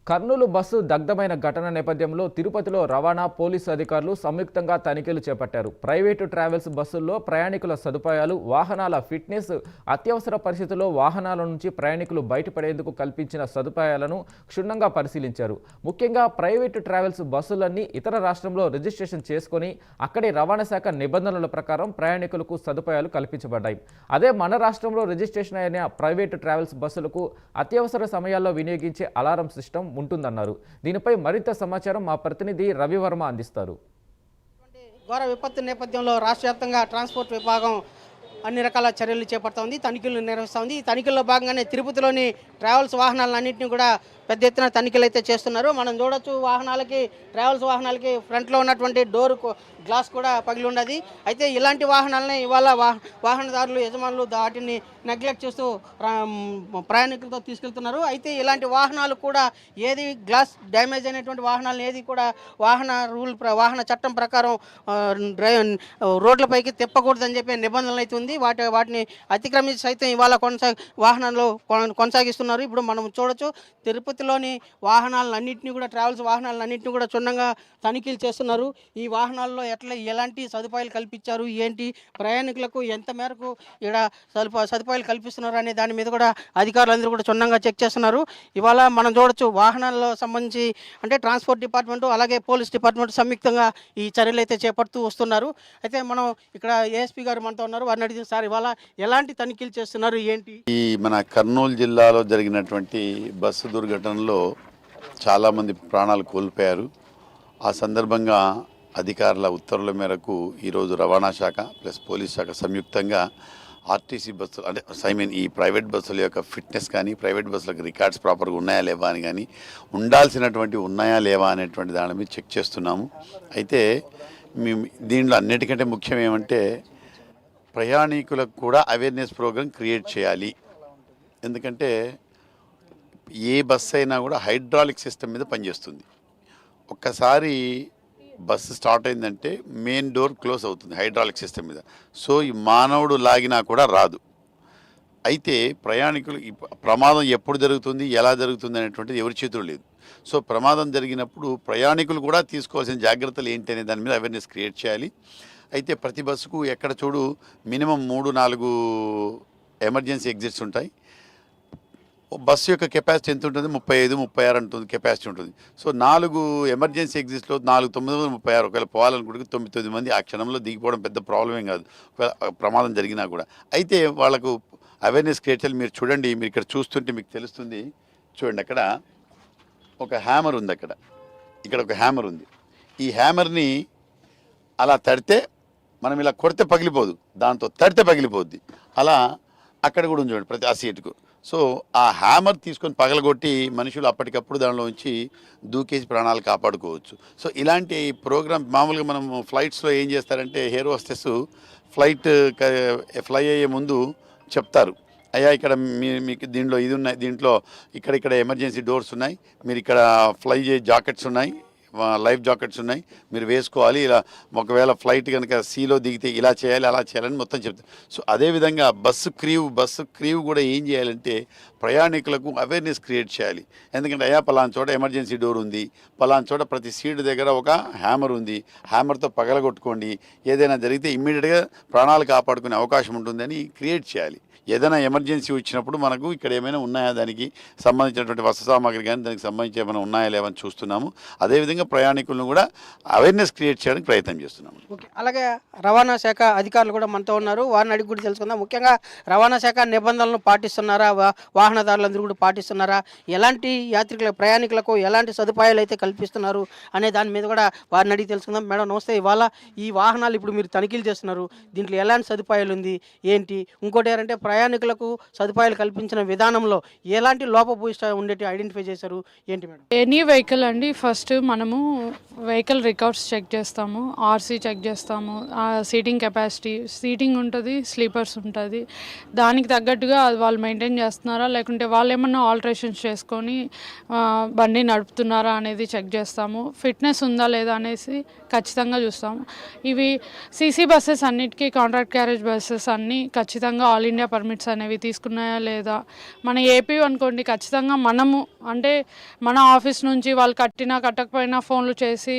Kurnool bus దగ్ధమైన ఘటన నేపథ్యంలో తిరుపతిలో రవాణా పోలీసు అధికారులు సంయుక్తంగా తనిఖీలు చేపట్టారు. ప్రైవేటు ట్రావెల్స్ బస్సుల్లో ప్రయాణికుల సదుపాయాలు, వాహనాల ఫిట్నెస్, అత్యవసర పరిస్థితుల్లో వాహనాల నుంచి ప్రయాణికులు బయటపడేందుకు కల్పించిన సదుపాయాలను క్షుణ్ణంగా పరిశీలించారు. ముఖ్యంగా ప్రైవేటు ట్రావెల్స్ బస్సులన్నీ ఇతర రాష్ట్రంలో రిజిస్ట్రేషన్ చేసుకుని అక్కడి రవాణా శాఖ నిబంధనల ప్రకారం ప్రయాణికులకు సదుపాయాలు కల్పించబడ్డాయి. అదే మన రాష్ట్రంలో రిజిస్ట్రేషన్ అయిన ప్రైవేటు ట్రావెల్స్ బస్సులకు అత్యవసర సమయాల్లో వినియోగించే అలారం సిస్టమ్ ఉంటుందన్నారు. దీనిపై మరింత సమాచారం మా ప్రతినిధి రవివర్మ అందిస్తారు. ఘోర విపత్తు నేపథ్యంలో రాష్ట్ర వ్యాప్తంగా ట్రాన్స్పోర్ట్ విభాగం అన్ని రకాల చర్యలు చేపడుతోంది, తనిఖీలు నిర్వహిస్తోంది. ఈ తనిఖీల్లో భాగంగానే తిరుపతిలోని ట్రావెల్స్ వాహనాలన్నింటినీ కూడా పెద్ద ఎత్తున తనిఖీలు అయితే చేస్తున్నారు. మనం చూడొచ్చు, ట్రావెల్స్ వాహనాలకి ఫ్రంట్లో ఉన్నటువంటి డోర్ గ్లాస్ కూడా పగిలి ఉన్నది. అయితే ఇలాంటి వాహనాలని ఇవాళ వాహనదారులు, యజమానులు వాటిని నెగ్లెక్ట్ చేస్తూ ప్రయాణికులతో తీసుకెళ్తున్నారు. అయితే ఇలాంటి వాహనాలు కూడా ఏది గ్లాస్ డ్యామేజ్ అయినటువంటి వాహనాలను ఏది కూడా వాహన చట్టం ప్రకారం రోడ్లపైకి తిప్పకూడదని చెప్పే నిబంధనలు అయితే ఉంది. వాటిని అతిక్రమించి సైతం ఇవాళ వాహనాలు కొనసాగిస్తున్నారు. ఇప్పుడు మనం చూడొచ్చు, తిరుపతిలోని వాహనాలన్నింటినీ కూడా ట్రావెల్స్ వాహనాలన్నింటినీ కూడా క్షుణ్ణంగా తనిఖీలు చేస్తున్నారు. ఈ వాహనాల్లో ఎలాంటి సదుపాయాలు కల్పించారు, ఏంటి, ప్రయాణికులకు ఎంత మేరకు ఇక్కడ సదుపాయాలు కల్పిస్తున్నారు అనే దాని మీద కూడా అధికారులందరూ కూడా క్షుణ్ణంగా చెక్ చేస్తున్నారు. ఇవాళ మనం చూడొచ్చు, వాహనాల్లో సంబంధించి అంటే ట్రాన్స్పోర్ట్ డిపార్ట్మెంటు అలాగే పోలీస్ డిపార్ట్మెంట్ సంయుక్తంగా ఈ చర్యలు అయితే చేపడుతూ వస్తున్నారు. అయితే మనం ఇక్కడ ఏఎస్పీ గారు మనతో ఉన్నారు, వారిని అడిగిన సార్ ఇవాళ ఎలాంటి తనిఖీలు చేస్తున్నారు, ఏంటి? ఈ మన కర్నూలు జిల్లాలో జరిగినటువంటి బస్సు దుర్ఘటనలో చాలామంది ప్రాణాలు కోల్పోయారు. ఆ సందర్భంగా అధికారుల ఉత్తర్వుల మేరకు ఈరోజు రవాణా శాఖ ప్లస్ పోలీస్ శాఖ సంయుక్తంగా ఆర్టీసీ బస్సులు అంటే ఈ ప్రైవేట్ బస్సుల యొక్క ఫిట్నెస్ కానీ, ప్రైవేట్ బస్సులకు రికార్డ్స్ ప్రాపర్గా ఉన్నాయా లేవా అని కానీ, ఉండాల్సినటువంటి ఉన్నాయా లేవా అనేటువంటి దాని మీద చెక్ చేస్తున్నాము. అయితే మేము దీంట్లో అన్నిటికంటే ముఖ్యం ఏమంటే ప్రయాణికులకు కూడా అవేర్నెస్ ప్రోగ్రామ్ క్రియేట్ చేయాలి. ఎందుకంటే ఏ బస్సు అయినా కూడా హైడ్రాలిక్ సిస్టమ్ మీద పనిచేస్తుంది. ఒక్కసారి బస్సు స్టార్ట్ అయిందంటే మెయిన్ డోర్ క్లోజ్ అవుతుంది హైడ్రాలిక్ సిస్టమ్ మీద. సో ఈ మానవుడు లాగినా కూడా రాదు. అయితే ప్రయాణికులు ప్రమాదం ఎప్పుడు జరుగుతుంది, ఎలా జరుగుతుంది అనేటువంటిది ఎవరి చేతులు లేదు. సో ప్రమాదం జరిగినప్పుడు ప్రయాణికులు కూడా తీసుకోవాల్సిన జాగ్రత్తలు ఏంటి అనే దాని మీద అవేర్నెస్ క్రియేట్ చేయాలి. అయితే ప్రతి బస్సుకు ఎక్కడ చూడు మినిమం 3-4 ఎమర్జెన్సీ ఎగ్జిట్స్ ఉంటాయి. బస్సు యొక్క కెపాసిటీ ఎంత ఉంటుంది? 35-36 ఉంటుంది కెపాసిటీ ఉంటుంది. సో 4 ఎమర్జెన్సీ ఎగ్జిట్స్లో 4-9-36 ఒకవేళ పోవాలనుకుంటే 9 మంది ఆ క్షణంలో దిగిపోవడం పెద్ద ప్రాబ్లం ఏం కాదు, ఒకవేళ ప్రమాదం జరిగినా కూడా. అయితే వాళ్ళకు అవేర్నెస్ క్రియేట్ చేయాలి. మీరు చూడండి, మీరు ఇక్కడ చూస్తుంటే మీకు తెలుస్తుంది. చూడండి, అక్కడ ఒక హ్యామర్ ఉంది, ఇక్కడ ఒక హ్యామర్ ఉంది. ఈ హ్యామర్ని అలా తడితే మనం ఇలా కొడితే పగిలిపోదు, దాంతో తడితే పగిలిపోద్ది. అలా అక్కడ కూడా ఉంది చూడండి, ప్రతి ఆ సీటుకు. సో ఆ హ్యామర్ తీసుకొని పగలగొట్టి మనుషులు అప్పటికప్పుడు దానిలో ఉంచి దూకేసి ప్రాణాలు కాపాడుకోవచ్చు. సో ఇలాంటి ప్రోగ్రామ్ మామూలుగా మనం ఫ్లైట్స్లో ఏం చేస్తారంటే హెయిర్ హోస్టెస్ ఫ్లై అయ్యే ముందు చెప్తారు, అయ్యా ఇక్కడ మీకు దీంట్లో ఇది ఉన్నాయి, దీంట్లో ఇక్కడ ఎమర్జెన్సీ డోర్స్ ఉన్నాయి, మీరు ఇక్కడ ఫ్లై జాకెట్స్ ఉన్నాయి, లైఫ్ జాకెట్స్ ఉన్నాయి, మీరు వేసుకోవాలి, ఇలా ఒకవేళ ఫ్లైట్ కనుక సీలో దిగితే ఇలా చేయాలి అలా చేయాలని మొత్తం చెప్తారు. సో అదేవిధంగా బస్సు క్రీవ్ కూడా ఏం చేయాలంటే ప్రయాణికులకు అవేర్నెస్ క్రియేట్ చేయాలి. ఎందుకంటే అయ్యా పలానా చోట ఎమర్జెన్సీ డోర్ ఉంది, పలానా చోట ప్రతి సీటు దగ్గర ఒక హ్యామర్ ఉంది, హ్యామర్తో పగలగొట్టుకోండి, ఏదైనా జరిగితే ఇమ్మీడియట్గా ప్రాణాలు కాపాడుకునే అవకాశం ఉంటుందని క్రియేట్ చేయాలి. ఏదైనా ఎమర్జెన్సీ వచ్చినప్పుడు మనకు ఇక్కడ ఏమైనా ఉన్నాయా, దానికి సంబంధించినటువంటి వస్తు సామాగ్రి కానీ దానికి సంబంధించి ఏమైనా ఉన్నాయా లేవని చూస్తున్నాము. అదేవిధంగా ప్రయాణికులను కూడా అవేర్నెస్ క్రియేట్ చేయడానికి ప్రయత్నం చేస్తున్నాము. ఓకే, అలాగే రవాణా శాఖ అధికారులు కూడా మనతో ఉన్నారు, వారిని అడిగి కూడా తెలుసుకుందాం. ముఖ్యంగా రవాణా శాఖ నిబంధనలను పాటిస్తున్నారా, వాహనదారులందరూ కూడా పాటిస్తున్నారా, ఎలాంటి ప్రయాణికులకు ఎలాంటి సదుపాయాలు అయితే కల్పిస్తున్నారు అనే దాని మీద కూడా వారిని అడిగి తెలుసుకుందాం. మేడం నమస్తే. ఇవాళ ఈ వాహనాలు ఇప్పుడు మీరు తనిఖీలు చేస్తున్నారు, దీంట్లో ఎలాంటి సదుపాయాలు ఉంది, ఏంటి? ఇంకోటి ఏంటంటే ప్రయాణికులకు సదుపాయాలు కల్పించిన విధానంలో ఎలాంటి లోపభూయిష్ట ఉండేటి ఐడెంటిఫై చేశారు, ఏంటి మేడం? ఎనీ వెహికల్ అండి, ఫస్ట్ మనము మేము వెహికల్ రికార్డ్స్ చెక్ చేస్తాము, ఆర్సీ చెక్ చేస్తాము, సీటింగ్ కెపాసిటీ, సీటింగ్ ఉంటుంది, స్లీపర్స్ ఉంటుంది, దానికి తగ్గట్టుగా అది వాళ్ళు మెయింటైన్ చేస్తున్నారా లేకుంటే వాళ్ళు ఏమన్నా ఆల్టరేషన్స్ చేసుకొని బండి నడుపుతున్నారా అనేది చెక్ చేస్తాము. ఫిట్నెస్ ఉందా లేదా అనేసి ఖచ్చితంగా చూస్తాము. ఇవి సీసీ బస్సెస్ అన్నిటికీ, కాంట్రాక్ట్ క్యారేజ్ బస్సెస్ అన్నీ ఖచ్చితంగా ఆల్ ఇండియా పర్మిట్స్ అనేవి తీసుకున్నాయా లేదా. మన ఏపీ అనుకోండి, ఖచ్చితంగా మనము అంటే మన ఆఫీస్ నుంచి వాళ్ళు కట్టినా కట్టకపోయినా ఫోన్లు చేసి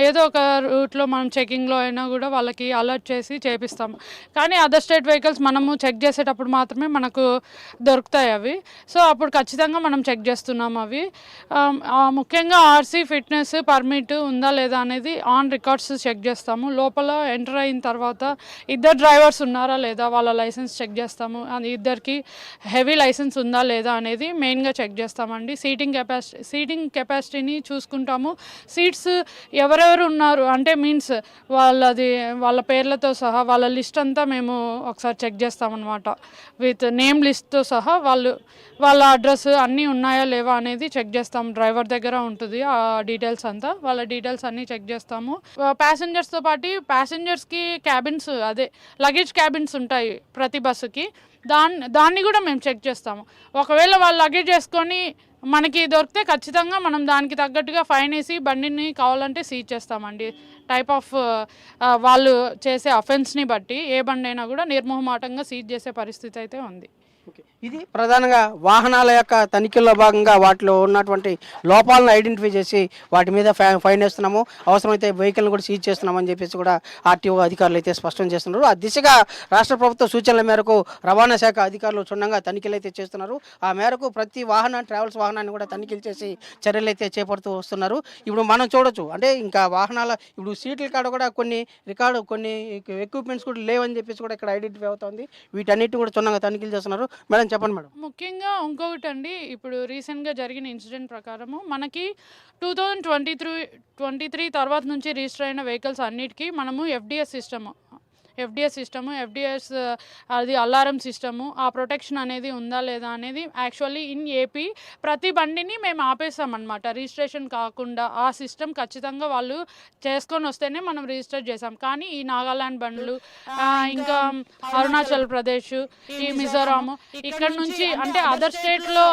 ఏదో ఒక రూట్లో మనం చెకింగ్లో అయినా కూడా వాళ్ళకి అలర్ట్ చేసి చేపిస్తాము. కానీ అదర్ స్టేట్ వెహికల్స్ మనము చెక్ చేసేటప్పుడు మాత్రమే మనకు దొరుకుతాయి అవి. సో అప్పుడు ఖచ్చితంగా మనం చెక్ చేస్తున్నాము అవి. ముఖ్యంగా ఆర్సీ, ఫిట్నెస్, పర్మిట్ ఉందా లేదా అనేది ఆన్ రికార్డ్స్ చెక్ చేస్తాము. లోపల ఎంటర్ అయిన తర్వాత ఇద్దరు డ్రైవర్స్ ఉన్నారా లేదా వాళ్ళ లైసెన్స్ చెక్ చేస్తాము. ఇద్దరికి హెవీ లైసెన్స్ ఉందా లేదా అనేది మెయిన్గా చెక్ చేస్తామండి. సీటింగ్ కెపాసిటీని చూసుకుంటాము. సీట్స్ ఎవరెవరు ఉన్నారు అంటే మీన్స్ వాళ్ళ పేర్లతో సహా వాళ్ళ లిస్ట్ అంతా మేము ఒకసారి చెక్ చేస్తామన్నమాట. విత్ నేమ్ లిస్ట్తో సహా వాళ్ళ అడ్రస్ అన్నీ ఉన్నాయా లేవా అనేది చెక్ చేస్తాము. డ్రైవర్ దగ్గర ఉంటుంది ఆ డీటెయిల్స్ అంతా, వాళ్ళ డీటెయిల్స్ అన్నీ చెక్ చేస్తాము. ప్యాసింజర్స్తో పాటు ప్యాసింజర్స్కి క్యాబిన్స్, అదే లగేజ్ క్యాబిన్స్ ఉంటాయి ప్రతి బస్సుకి, దాన్ని కూడా మేము చెక్ చేస్తాము. ఒకవేళ వాళ్ళు లగేజ్ చేసుకొని మనకి దొరికితే ఖచ్చితంగా మనం దానికి తగ్గట్టుగా ఫైన్ వేసి బండిని కావాలంటే సీజ్ చేస్తామండి. టైప్ ఆఫ్ వాళ్ళు చేసే అఫెన్స్ని బట్టి ఏ బండి అయినా కూడా నిర్మోహమాటంగా సీజ్ చేసే పరిస్థితి అయితే ఉంది. ఇది ప్రధానంగా వాహనాల యొక్క తనిఖీల్లో భాగంగా వాటిలో ఉన్నటువంటి లోపాలను ఐడెంటిఫై చేసి వాటి మీద ఫైన్ వేస్తున్నాము, అవసరమైతే వెహికల్ని కూడా సీజ్ చేస్తున్నామని చెప్పేసి కూడా ఆర్టీఓ అధికారులు అయితే స్పష్టం చేస్తున్నారు. ఆ దిశగా రాష్ట్ర ప్రభుత్వ సూచనల మేరకు రవాణా శాఖ అధికారులు క్షుణ్ణంగా తనిఖీలు అయితే చేస్తున్నారు. ఆ మేరకు ప్రతి ట్రావెల్స్ వాహనాన్ని కూడా తనిఖీలు చేసి చర్యలు అయితే చేపడుతూ వస్తున్నారు. ఇప్పుడు మనం చూడొచ్చు, అంటే ఇంకా వాహనాల ఇప్పుడు సీట్ల కాడ కూడా కొన్ని ఎక్విప్మెంట్స్ కూడా లేవని చెప్పేసి కూడా ఇక్కడ ఐడెంటిఫై అవుతుంది. వీటన్నిటిని కూడా క్షుణ్ణంగా తనిఖీలు చేస్తున్నారు. మేడం చెప్పండి మేడం. ముఖ్యంగా ఇంకొకటి అండి, ఇప్పుడు రీసెంట్గా జరిగిన ఇన్సిడెంట్ ప్రకారము మనకి 2023 తర్వాత నుంచి రిజిస్టర్ అయిన వెహికల్స్ అన్నిటికీ మనము ఎఫ్డిఎస్ సిస్టము అది అలారం సిస్టము, ఆ ప్రొటెక్షన్ అనేది ఉందా లేదా అనేది యాక్చువల్లీ ఇన్ ఏపీ ప్రతి బండిని మేము ఆపేసామన్నమాట. రిజిస్ట్రేషన్ కాకుండా ఆ సిస్టమ్ ఖచ్చితంగా వాళ్ళు చేసుకొని వస్తేనే మనం రిజిస్టర్ చేసాం. కానీ ఈ నాగాల్యాండ్ బండ్లు, ఇంకా అరుణాచల్ ప్రదేశ్, ఈ మిజోరాం, ఇక్కడ నుంచి అంటే అదర్ స్టేట్లో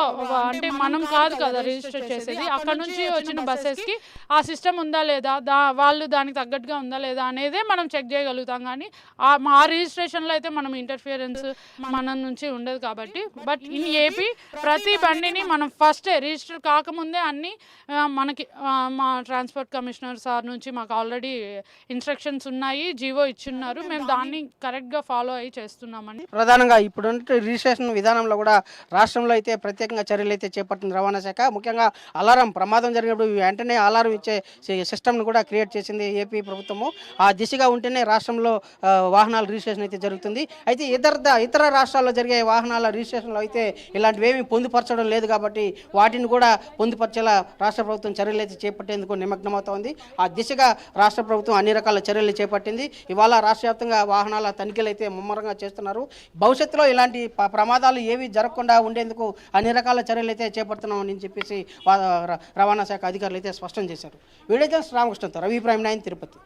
అంటే మనం కాదు కదా రిజిస్టర్ చేసేది, అక్కడ నుంచి వచ్చిన బస్సెస్కి ఆ సిస్టమ్ ఉందా లేదా, వాళ్ళు దానికి తగ్గట్టుగా ఉందా లేదా అనేదే మనం చెక్ చేయగలుగుతాం. కానీ మా రిజిస్ట్రేషన్లో అయితే మనం ఇంటర్ఫియరెన్స్ మన నుంచి ఉండదు కాబట్టి. బట్ ఇన్ ఏపీ ప్రతి బండిని మనం ఫస్టే రిజిస్టర్ కాకముందే అన్నీ మనకి మా ట్రాన్స్పోర్ట్ కమిషనర్ సార్ నుంచి మాకు ఆల్రెడీ ఇన్స్ట్రక్షన్స్ ఉన్నాయి, జీవో ఇచ్చున్నారు, మేము దాన్ని కరెక్ట్గా ఫాలో అయ్యి చేస్తున్నామని. ప్రధానంగా ఇప్పుడు రిజిస్ట్రేషన్ విధానంలో కూడా రాష్ట్రంలో అయితే ప్రత్యేకంగా చర్యలు అయితే చేపట్టింది రవాణా శాఖ. ముఖ్యంగా అలారం ప్రమాదం జరిగినప్పుడు వెంటనే అలారం ఇచ్చే సిస్టమ్ను కూడా క్రియేట్ చేసింది ఏపీ ప్రభుత్వము. ఆ దిశగా ఉంటేనే రాష్ట్రంలో వాహనాల రిజిస్ట్రేషన్ అయితే జరుగుతుంది. అయితే ఇతర రాష్ట్రాల్లో జరిగే వాహనాల రిజిస్ట్రేషన్లో అయితే ఇలాంటివి ఏమీ పొందుపరచడం లేదు కాబట్టి వాటిని కూడా పొందుపరిచేలా రాష్ట్ర ప్రభుత్వం చర్యలు అయితే చేపట్టేందుకు నిమగ్నమవుతోంది. ఆ దిశగా రాష్ట్ర ప్రభుత్వం అన్ని రకాల చర్యలు చేపట్టింది. ఇవాళ రాష్ట్ర వ్యాప్తంగా వాహనాల తనిఖీలు అయితే ముమ్మరంగా చేస్తున్నారు. భవిష్యత్తులో ఇలాంటి ప్రమాదాలు ఏవి జరగకుండా ఉండేందుకు అన్ని రకాల చర్యలు అయితే చేపడుతున్నామని చెప్పేసి రవాణా శాఖ అధికారులు అయితే స్పష్టం చేశారు. వీడియో జర్నలిస్ట్ రామకృష్ణతో రవి ప్రైమ్ 9 తిరుపతి.